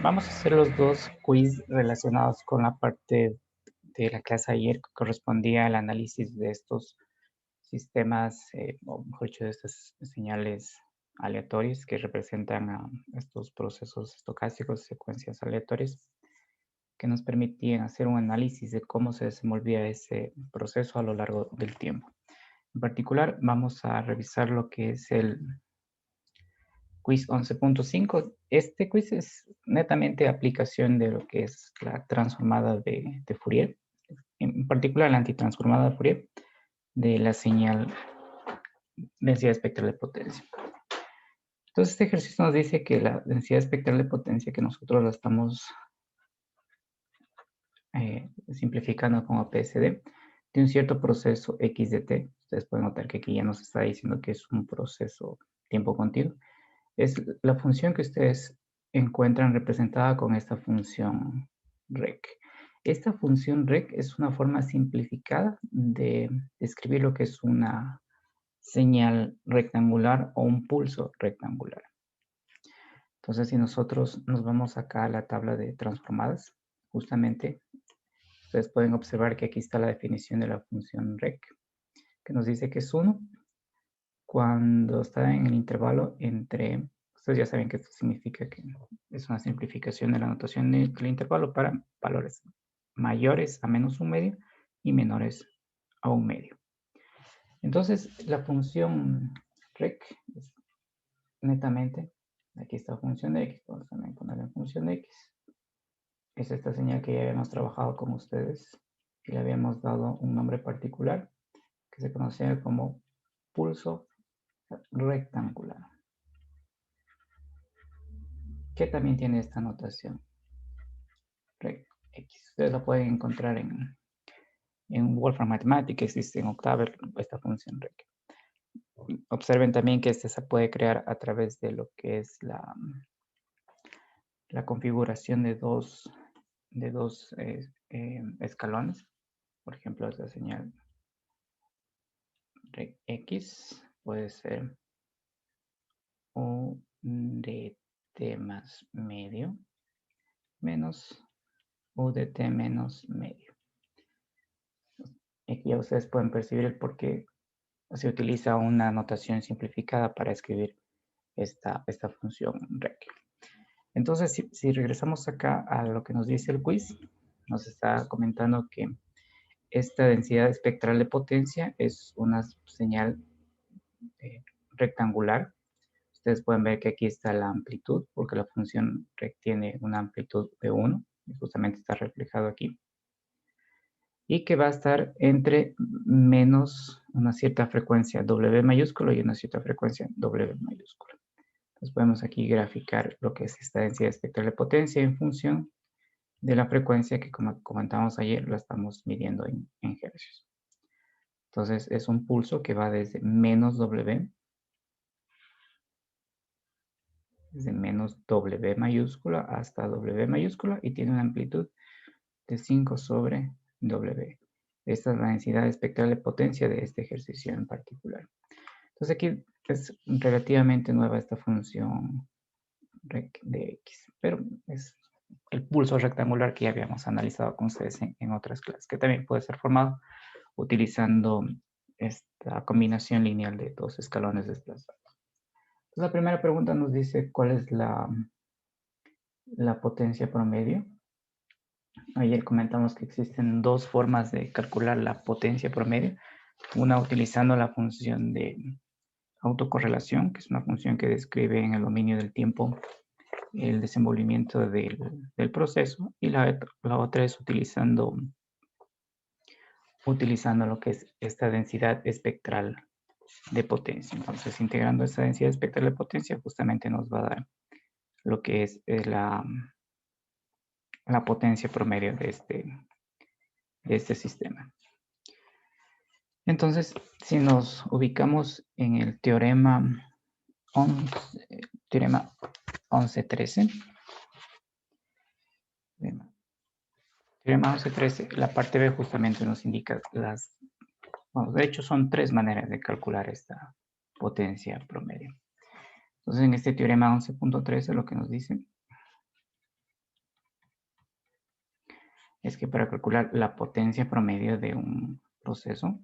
Vamos a hacer los dos quiz relacionados con la parte de la clase ayer que correspondía al análisis de estos sistemas, o mejor dicho, de estas señales aleatorias que representan a estos procesos estocásticos, secuencias aleatorias, que nos permitían hacer un análisis de cómo se desenvolvía ese proceso a lo largo del tiempo. En particular, vamos a revisar lo que es el quiz 11.5. Este quiz es netamente aplicación de lo que es la transformada de Fourier, en particular la antitransformada de Fourier de la señal densidad espectral de potencia. Entonces, este ejercicio nos dice que la densidad espectral de potencia que nosotros la estamos simplificando como PSD de un cierto proceso x de t. Ustedes pueden notar que aquí ya nos está diciendo que es un proceso tiempo continuo. Es la función que ustedes encuentran representada con esta función rec. Esta función rec es una forma simplificada de describir lo que es una señal rectangular o un pulso rectangular. Entonces, si nosotros nos vamos acá a la tabla de transformadas, justamente, ustedes pueden observar que aquí está la definición de la función rec, que nos dice que es 1 cuando está en el intervalo entre, ustedes ya saben que esto significa que es una simplificación de la notación del intervalo para valores mayores a menos un medio y menores a un medio. Entonces, la función rec es netamente, aquí está la función de x, vamos también poner la función de x. Es esta señal que ya habíamos trabajado con ustedes y le habíamos dado un nombre particular que se conocía como pulso rectangular, que también tiene esta notación rec x. Ustedes lo pueden encontrar en Wolfram Mathematics, existe en Octave esta función rec. Observen también que este se puede crear a través de lo que es la configuración de dos escalones. Por ejemplo, esta señal rec x puede ser u de t más medio menos u de t menos medio. Aquí ya ustedes pueden percibir el por qué se utiliza una notación simplificada para escribir esta función rec. Entonces, si regresamos acá a lo que nos dice el quiz, nos está comentando que esta densidad espectral de potencia es una señal rectangular. Ustedes pueden ver que aquí está la amplitud, porque la función rec tiene una amplitud de 1, y justamente está reflejado aquí. Y que va a estar entre menos una cierta frecuencia W mayúscula y una cierta frecuencia W mayúscula. Entonces podemos aquí graficar lo que es esta densidad espectral de potencia en función de la frecuencia que, como comentamos ayer, la estamos midiendo en hercios. Entonces es un pulso que va desde menos W, desde menos W mayúscula hasta W mayúscula y tiene una amplitud de 5 sobre W. Esta es la densidad espectral de potencia de este ejercicio en particular. Entonces aquí es relativamente nueva esta función rec de x, pero es el pulso rectangular que ya habíamos analizado con ustedes en otras clases, que también puede ser formado utilizando esta combinación lineal de dos escalones desplazados. Entonces, la primera pregunta nos dice cuál es la potencia promedio. Ayer comentamos que existen dos formas de calcular la potencia promedio. Una utilizando la función de autocorrelación, que es una función que describe en el dominio del tiempo el desenvolvimiento del proceso, y la otra es utilizando lo que es esta densidad espectral de potencia. Entonces, integrando esta densidad espectral de potencia, justamente nos va a dar lo que es la potencia promedio de este sistema. Entonces, si nos ubicamos en el teorema 11.13, teorema 11.13, la parte B justamente nos indica bueno, de hecho son tres maneras de calcular esta potencia promedio. Entonces, en este teorema 11.13 lo que nos dice es que para calcular la potencia promedio de un proceso,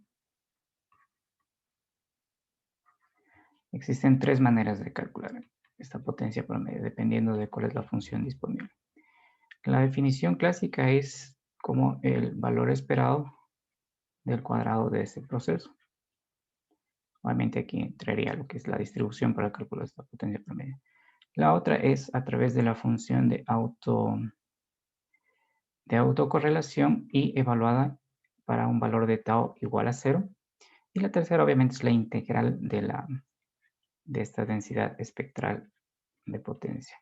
existen tres maneras de calcular esta potencia promedio, dependiendo de cuál es la función disponible. La definición clásica es como el valor esperado del cuadrado de ese proceso. Obviamente aquí entraría lo que es la distribución para calcular esta potencia promedio. La otra es a través de la función de autocorrelación y evaluada para un valor de tau igual a 0. Y la tercera obviamente es la integral de esta densidad espectral de potencia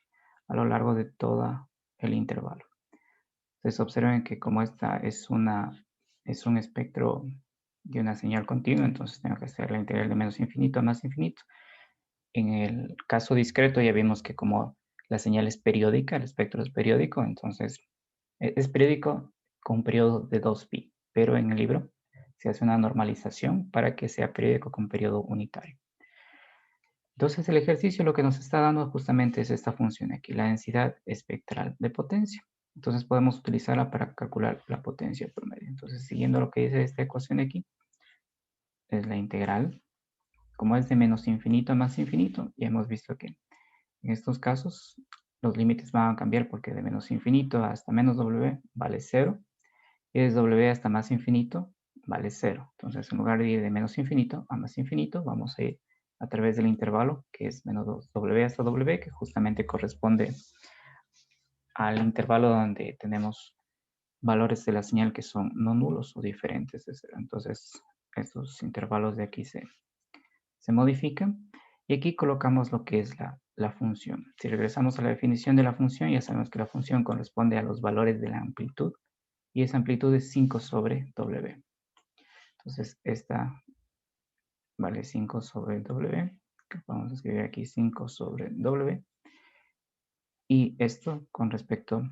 a lo largo de todo el intervalo. Entonces observen que como esta es un espectro de una señal continua, entonces tengo que hacer la integral de menos infinito a más infinito. En el caso discreto ya vimos que como la señal es periódica, el espectro es periódico, entonces es periódico con un periodo de 2π, pero en el libro se hace una normalización para que sea periódico con periodo unitario. Entonces el ejercicio lo que nos está dando justamente es esta función aquí, la densidad espectral de potencia. Entonces podemos utilizarla para calcular la potencia promedio. Entonces siguiendo lo que dice esta ecuación aquí, es la integral. Como es de menos infinito a más infinito, ya hemos visto que en estos casos los límites van a cambiar porque de menos infinito hasta menos w vale 0 y desde w hasta más infinito vale 0. Entonces en lugar de ir de menos infinito a más infinito, vamos a ir a través del intervalo que es menos 2w hasta w, que justamente corresponde al intervalo donde tenemos valores de la señal que son no nulos o diferentes de 0. Entonces estos intervalos de aquí se modifican y aquí colocamos lo que es la función. Si regresamos a la definición de la función, ya sabemos que la función corresponde a los valores de la amplitud y esa amplitud es 5 sobre w. Entonces esta vale 5 sobre w, que vamos a escribir aquí 5 sobre w, y esto con respecto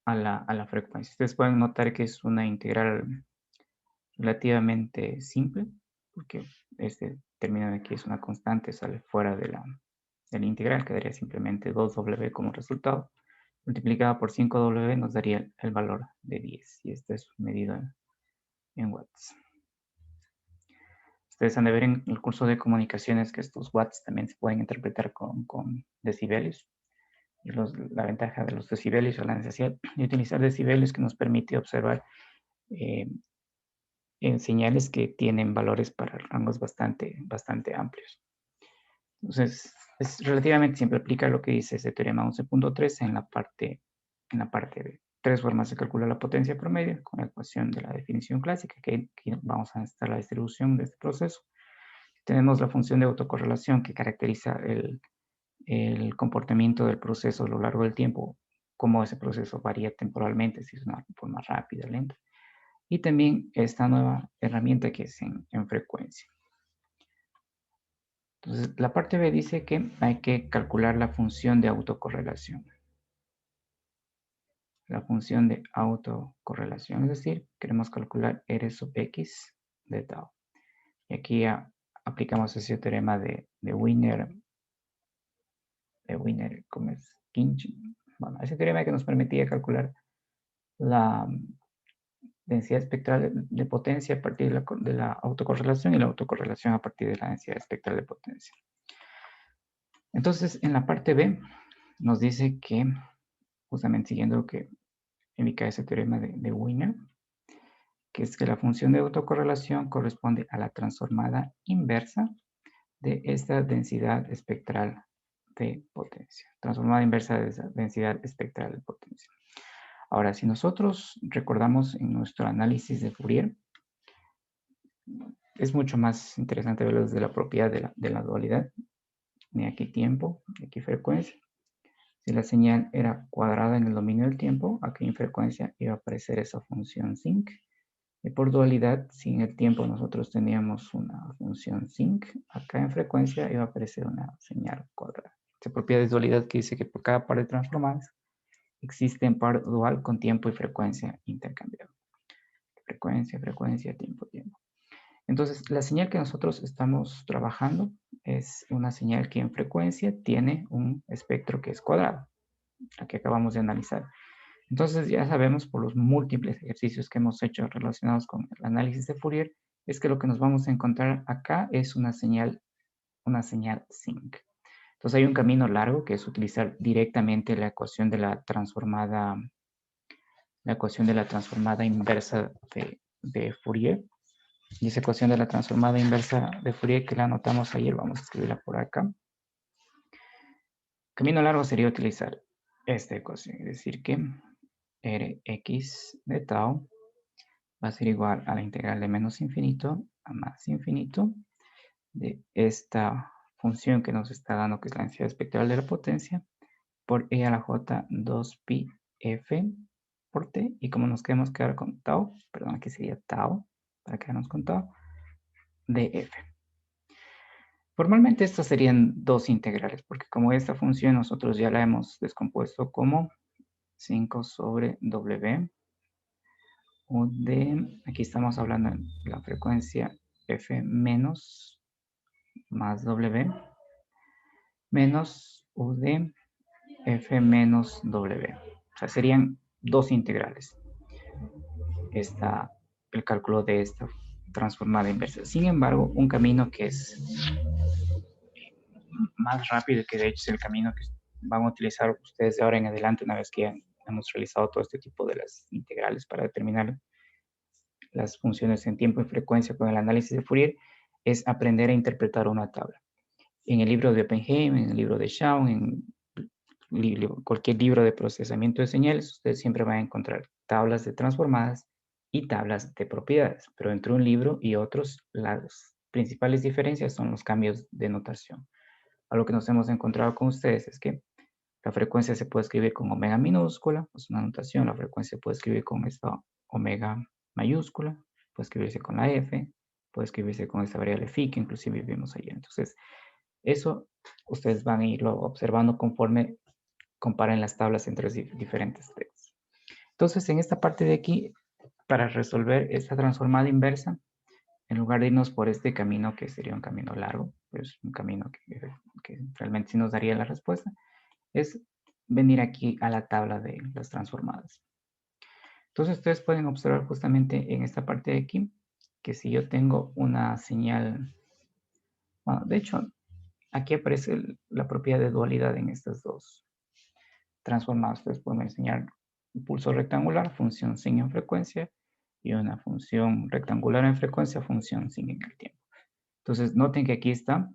a la frecuencia. Ustedes pueden notar que es una integral relativamente simple, porque este término de aquí es una constante, sale fuera de la integral, quedaría simplemente 2w como resultado. Multiplicada por 5w nos daría el valor de 10, y este es medido en watts. Ustedes han de ver en el curso de comunicaciones que estos watts también se pueden interpretar con decibelios. Y la ventaja de los decibelios o la necesidad de utilizar decibelios que nos permite observar en señales que tienen valores para rangos bastante amplios. Entonces, es relativamente simple aplicar lo que dice ese teorema 11.3 en la parte B. Tres formas de calcular la potencia promedio con la ecuación de la definición clásica, que vamos a necesitar la distribución de este proceso. Tenemos la función de autocorrelación que caracteriza el comportamiento del proceso a lo largo del tiempo, cómo ese proceso varía temporalmente, si es una forma rápida, lenta. Y también esta nueva herramienta que es en frecuencia. Entonces, la parte B dice que hay que calcular la función de autocorrelación. La función de autocorrelación, es decir, queremos calcular R sub X de tau. Y aquí aplicamos ese teorema de Wiener, ¿cómo es? Bueno, ese teorema que nos permitía calcular la densidad espectral de potencia a partir de la autocorrelación y la autocorrelación a partir de la densidad espectral de potencia. Entonces, en la parte B nos dice que, justamente siguiendo lo que indica ese teorema de Wiener, que es que la función de autocorrelación corresponde a la transformada inversa de esta densidad espectral de potencia. Transformada inversa de esa densidad espectral de potencia. Ahora, si nosotros recordamos en nuestro análisis de Fourier, es mucho más interesante verlo desde la propiedad de la dualidad. Ni aquí tiempo, ni aquí frecuencia. Si la señal era cuadrada en el dominio del tiempo, aquí en frecuencia iba a aparecer esa función sinc. Y por dualidad, si en el tiempo nosotros teníamos una función sinc, acá en frecuencia iba a aparecer una señal cuadrada. Esta propiedad de dualidad que dice que por cada par de transformadas existe un par dual con tiempo y frecuencia intercambiado. Frecuencia, frecuencia, tiempo, tiempo. Entonces, la señal que nosotros estamos trabajando es una señal que en frecuencia tiene un espectro que es cuadrado, la que acabamos de analizar. Entonces ya sabemos por los múltiples ejercicios que hemos hecho relacionados con el análisis de Fourier, es que lo que nos vamos a encontrar acá es una señal sinc. Entonces hay un camino largo que es utilizar directamente la ecuación de la transformada inversa de Fourier. Y esa ecuación de la transformada inversa de Fourier que la anotamos ayer, vamos a escribirla por acá. Camino largo sería utilizar esta ecuación, es decir que Rx de tau va a ser igual a la integral de menos infinito a más infinito de esta función que nos está dando, que es la densidad espectral de la potencia, por e a la j 2pi f por t. Y como nos queremos quedar con tau, perdón, aquí sería tau, para quedarnos con tau, de f. Formalmente estas serían dos integrales, porque como esta función nosotros ya la hemos descompuesto como 5 sobre w, o de, aquí estamos hablando de la frecuencia f menos más w, menos u de f menos w. O sea, serían dos integrales. El cálculo de esta transformada inversa. Sin embargo, un camino que es más rápido, que de hecho es el camino que van a utilizar ustedes de ahora en adelante, una vez que ya hemos realizado todo este tipo de las integrales para determinar las funciones en tiempo y frecuencia con el análisis de Fourier, es aprender a interpretar una tabla. En el libro de Oppenheim, en el libro de Shaw, en cualquier libro de procesamiento de señales, ustedes siempre van a encontrar tablas de transformadas y tablas de propiedades, pero entre un libro y otros, las principales diferencias son los cambios de notación. A lo que nos hemos encontrado con ustedes es que la frecuencia se puede escribir con omega minúscula, es una notación, la frecuencia se puede escribir con esta omega mayúscula, puede escribirse con la f, puede escribirse con esta variable phi que inclusive vimos ayer. Entonces, eso ustedes van a irlo observando conforme comparen las tablas entre diferentes textos. Entonces, en esta parte de aquí, para resolver esta transformada inversa, en lugar de irnos por este camino, que sería un camino largo, pues un camino que realmente sí nos daría la respuesta, es venir aquí a la tabla de las transformadas. Entonces, ustedes pueden observar justamente en esta parte de aquí, que si yo tengo una señal, bueno, de hecho, aquí aparece la propiedad de dualidad en estas dos transformadas. Ustedes pueden enseñar un pulso rectangular, función sin en frecuencia, y una función rectangular en frecuencia, función sin en el tiempo. Entonces, noten que aquí está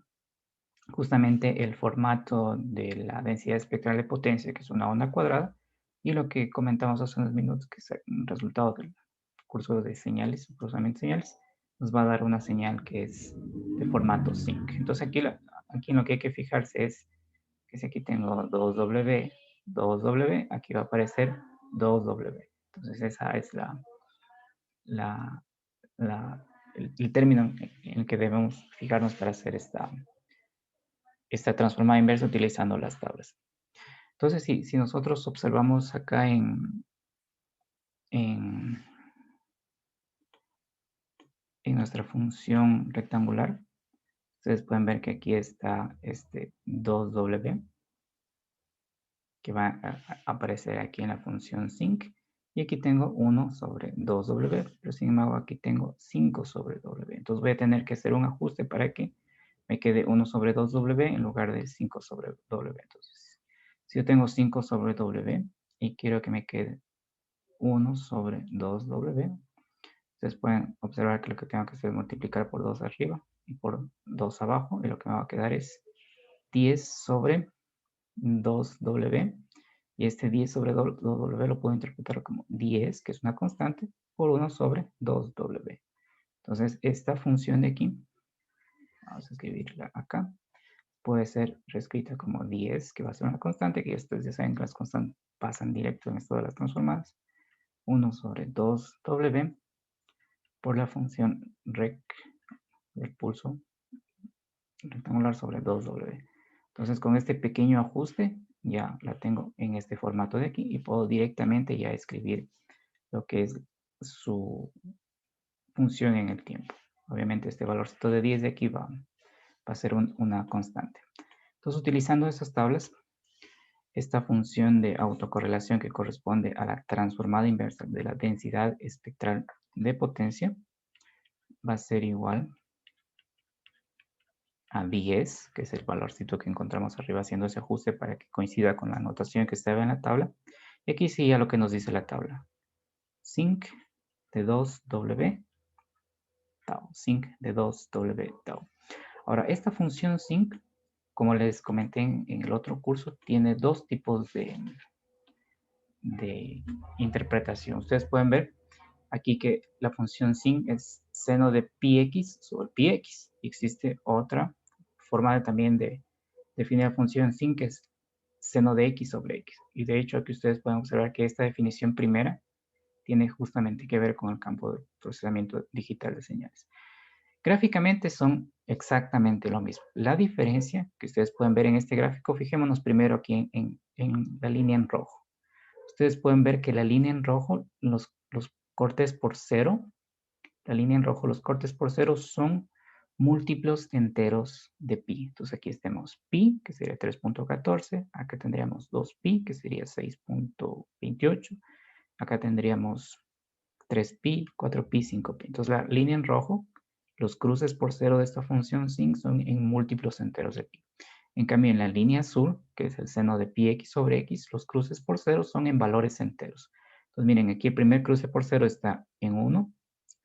justamente el formato de la densidad espectral de potencia, que es una onda cuadrada, y lo que comentamos hace unos minutos, que es un resultado del curso de señales, procesamiento de señales, nos va a dar una señal que es de formato sync. Entonces, aquí en lo que hay que fijarse es que si aquí tengo 2W, 2W, aquí va a aparecer 2W. Entonces, esa es el término en el que debemos fijarnos para hacer esta transformada inversa utilizando las tablas. Entonces, si nosotros observamos acá en nuestra función rectangular, ustedes pueden ver que aquí está este 2W, que va a aparecer aquí en la función sync, y aquí tengo 1 sobre 2W, pero sin embargo aquí tengo 5 sobre W. Entonces voy a tener que hacer un ajuste para que me quede 1 sobre 2W en lugar de 5 sobre W. Entonces, si yo tengo 5 sobre W y quiero que me quede 1 sobre 2W, ustedes pueden observar que lo que tengo que hacer es multiplicar por 2 arriba y por 2 abajo, y lo que me va a quedar es 10 sobre 2W, y este 10 sobre 2W lo puedo interpretar como 10, que es una constante, por 1 sobre 2W. Entonces, esta función de aquí, vamos a escribirla acá, puede ser reescrita como 10, que va a ser una constante, que ustedes ya saben que las constantes pasan directo en esto de las transformadas, 1 sobre 2W por la función rec del pulso rectangular sobre 2W. Entonces, con este pequeño ajuste, ya la tengo en este formato de aquí y puedo directamente ya escribir lo que es su función en el tiempo. Obviamente este valorcito de 10 de aquí va a ser una constante. Entonces, utilizando esas tablas, esta función de autocorrelación que corresponde a la transformada inversa de la densidad espectral de potencia va a ser igual a 10, que es el valorcito que encontramos arriba haciendo ese ajuste para que coincida con la notación que estaba en la tabla. Y aquí sí ya lo que nos dice la tabla. Sinc de 2W tau. Sinc de 2W tau. Ahora, esta función sinc, como les comenté en el otro curso, tiene dos tipos de interpretación. Ustedes pueden ver aquí que la función sin es seno de πx sobre πx. Existe otra forma también de definir la función sin, que es seno de x sobre x. Y de hecho aquí ustedes pueden observar que esta definición primera tiene justamente que ver con el campo de procesamiento digital de señales. Gráficamente son exactamente lo mismo. La diferencia que ustedes pueden ver en este gráfico, fijémonos primero aquí en la línea en rojo. Ustedes pueden ver que la línea en rojo, los cortes por cero, la línea en rojo, los cortes por cero son múltiplos enteros de pi. Entonces aquí tenemos pi, que sería 3.14, acá tendríamos 2pi, que sería 6.28, acá tendríamos 3pi, 4pi, 5pi. Entonces la línea en rojo, los cruces por cero de esta función sin son en múltiplos enteros de pi. En cambio, en la línea azul, que es el seno de pi x sobre x, los cruces por cero son en valores enteros. Entonces, miren, aquí el primer cruce por cero está en 1,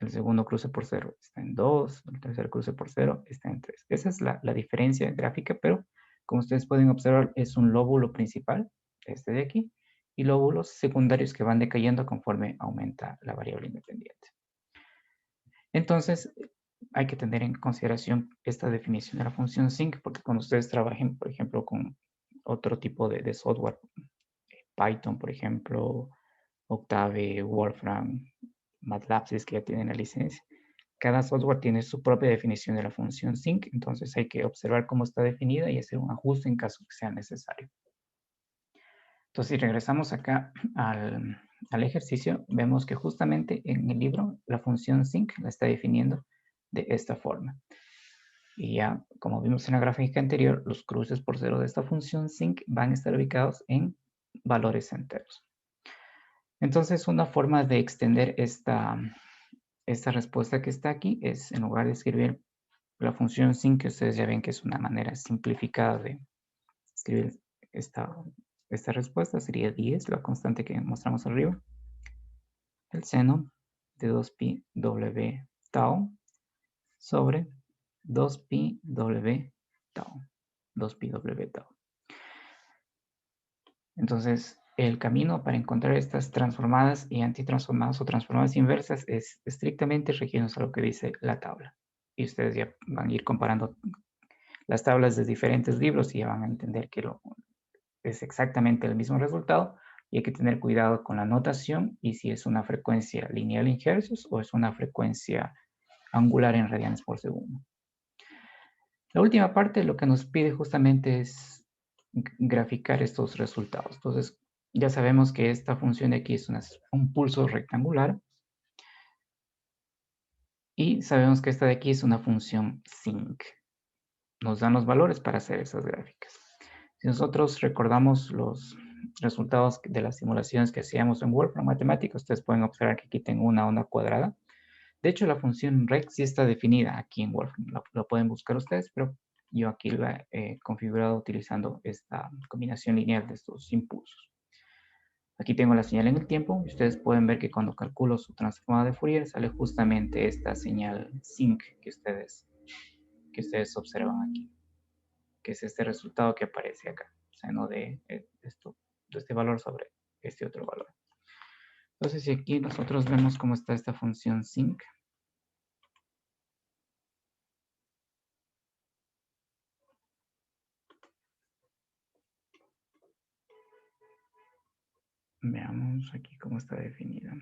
el segundo cruce por cero está en 2, el tercer cruce por cero está en 3. Esa es la diferencia gráfica, pero como ustedes pueden observar, es un lóbulo principal, este de aquí, y lóbulos secundarios que van decayendo conforme aumenta la variable independiente. Entonces, hay que tener en consideración esta definición de la función sinc, porque cuando ustedes trabajen, por ejemplo, con otro tipo de software, Python, por ejemplo, Octave, Wolfram, MATLAB, si es que ya tienen la licencia, cada software tiene su propia definición de la función sinc, entonces hay que observar cómo está definida y hacer un ajuste en caso que sea necesario. Entonces, si regresamos acá al ejercicio, vemos que justamente en el libro la función sinc la está definiendo de esta forma. Y ya, como vimos en la gráfica anterior, los cruces por cero de esta función sinc van a estar ubicados en valores enteros. Entonces, una forma de extender esta respuesta que está aquí es, en lugar de escribir la función sinc, que ustedes ya ven que es una manera simplificada de escribir esta respuesta, sería 10, la constante que mostramos arriba, el seno de 2pi w tau sobre 2pi w tau. 2pi w tau. Entonces, el camino para encontrar estas transformadas y antitransformadas o transformadas inversas es estrictamente rigiéndose a lo que dice la tabla. Y ustedes ya van a ir comparando las tablas de diferentes libros y ya van a entender que es exactamente el mismo resultado y hay que tener cuidado con la notación y si es una frecuencia lineal en hercios o es una frecuencia angular en radianes por segundo. La última parte lo que nos pide justamente es graficar estos resultados. Entonces, ya sabemos que esta función de aquí es un pulso rectangular y sabemos que esta de aquí es una función sinc. Nos dan los valores para hacer esas gráficas. Si nosotros recordamos los resultados de las simulaciones que hacíamos en Wolfram Matemáticos, ustedes pueden observar que aquí tengo una onda cuadrada. De hecho, la función rect sí está definida aquí en Wolfram. Lo pueden buscar ustedes, pero yo aquí la he configurado utilizando esta combinación lineal de estos impulsos. Aquí tengo la señal en el tiempo y ustedes pueden ver que cuando calculo su transformada de Fourier sale justamente esta señal sinc que ustedes observan aquí, que es este resultado que aparece acá, seno de este valor sobre este otro valor. Entonces, si aquí nosotros vemos cómo está esta función sinc, veamos aquí cómo está definida.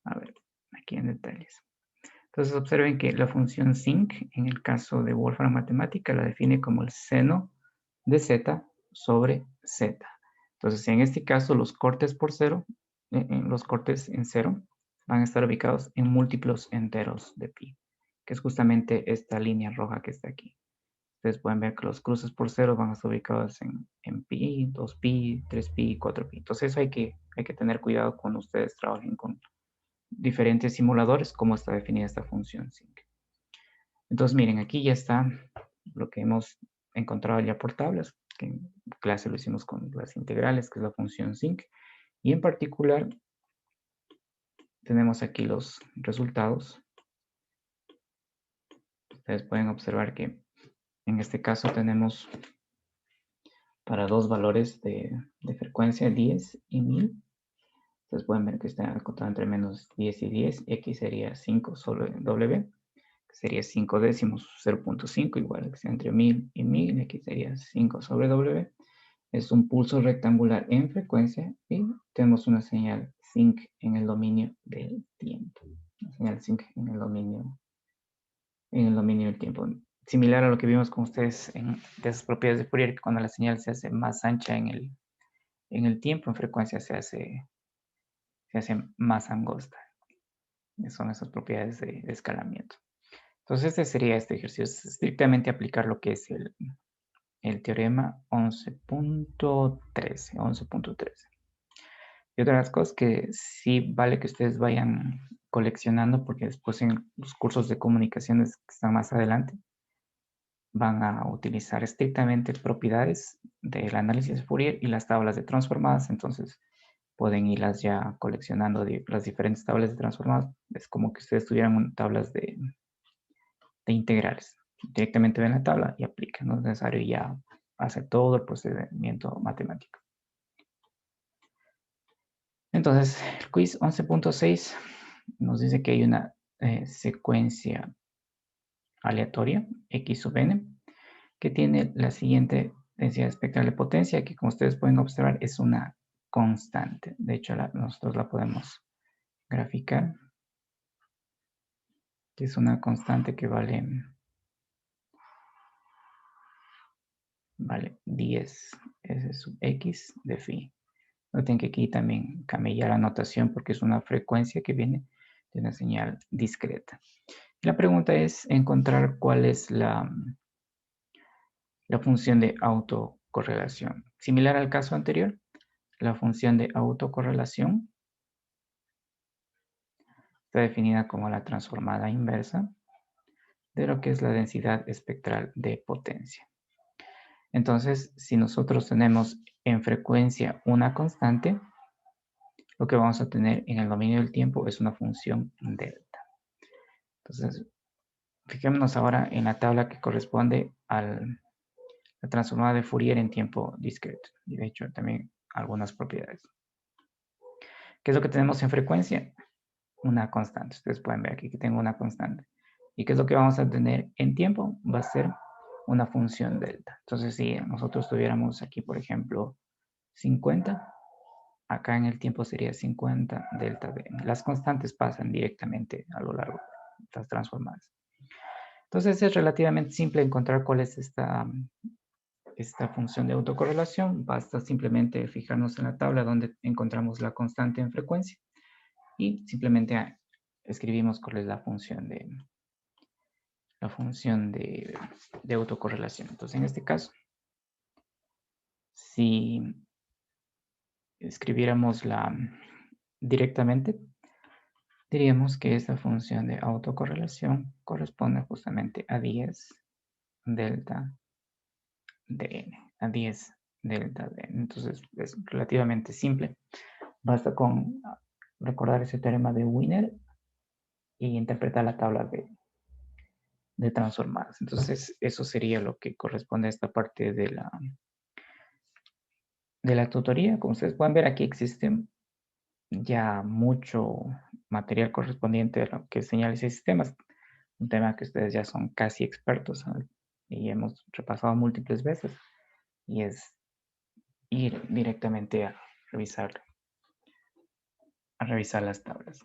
A ver, aquí en detalles. Entonces observen que la función sinc, en el caso de Wolfram Matemática, la define como el seno de z sobre z. Entonces, en este caso, los cortes por cero, los cortes en cero, van a estar ubicados en múltiplos enteros de pi, que es justamente esta línea roja que está aquí. Ustedes pueden ver que los cruces por cero van a estar ubicados en pi, 2pi, 3pi, 4pi. Entonces eso hay que tener cuidado cuando ustedes trabajen con diferentes simuladores, cómo está definida esta función sinc. Entonces miren, aquí ya está lo que hemos encontrado ya por tablas, que en clase lo hicimos con las integrales, que es la función sinc. Y en particular tenemos aquí los resultados. Ustedes pueden observar que en este caso tenemos para dos valores de frecuencia, 10 y 1000. Ustedes pueden ver que está acotado entre menos 10 y 10. Y aquí sería 5 sobre W, que sería 5 décimos, 0.5, igual que sea entre 1000 y 1000. Y aquí sería 5 sobre W. Es un pulso rectangular en frecuencia y tenemos una señal sinc en el dominio del tiempo. Una señal sinc en el dominio del tiempo. Similar a lo que vimos con ustedes de esas propiedades de Fourier, que cuando la señal se hace más ancha en el tiempo, en frecuencia se hace más angosta. Son esas propiedades de escalamiento. Entonces, este sería este ejercicio. Es estrictamente aplicar lo que es el teorema 11.13. Y otra de las cosas que sí vale que ustedes vayan coleccionando, porque después en los cursos de comunicaciones que están más adelante, van a utilizar estrictamente propiedades del análisis de Fourier y las tablas de transformadas. Entonces, pueden irlas ya coleccionando las diferentes tablas de transformadas. Es como que ustedes tuvieran tablas de integrales. Directamente ven la tabla y aplican. No es necesario ya hacer todo el procedimiento matemático. Entonces, el quiz 11.6 nos dice que hay una secuencia aleatoria, x sub n, que tiene la siguiente densidad espectral de potencia, que como ustedes pueden observar es una constante. De hecho, nosotros la podemos graficar, que es una constante que vale 10 S sub x de phi. Noten que aquí también cambié la notación porque es una frecuencia que viene de una señal discreta. La pregunta es encontrar cuál es la función de autocorrelación. Similar al caso anterior, la función de autocorrelación está definida como la transformada inversa de lo que es la densidad espectral de potencia. Entonces, si nosotros tenemos en frecuencia una constante, lo que vamos a tener en el dominio del tiempo es una función delta. Entonces, fijémonos ahora en la tabla que corresponde a la transformada de Fourier en tiempo discreto. Y de hecho, también algunas propiedades. ¿Qué es lo que tenemos en frecuencia? Una constante. Ustedes pueden ver aquí que tengo una constante. ¿Y qué es lo que vamos a tener en tiempo? Va a ser una función delta. Entonces, si nosotros tuviéramos aquí, por ejemplo, 50, acá en el tiempo sería 50 delta B. Las constantes pasan directamente a lo largo de estas transformadas. Entonces, es relativamente simple encontrar cuál es esta función de autocorrelación. Basta simplemente fijarnos en la tabla donde encontramos la constante en frecuencia y simplemente escribimos cuál es la función de autocorrelación. Entonces, en este caso, si escribiéramos directamente, diríamos que esta función de autocorrelación corresponde justamente a 10 delta de n, a 10 delta de n. Entonces, es relativamente simple. Basta con recordar ese teorema de Wiener y interpretar la tabla de transformadas. Entonces, eso sería lo que corresponde a esta parte de la tutoría. Como ustedes pueden ver, aquí existe ya mucho material correspondiente a lo que es señales y sistemas. Un tema que ustedes ya son casi expertos, ¿no? Y hemos repasado múltiples veces. Y es ir directamente a revisar las tablas.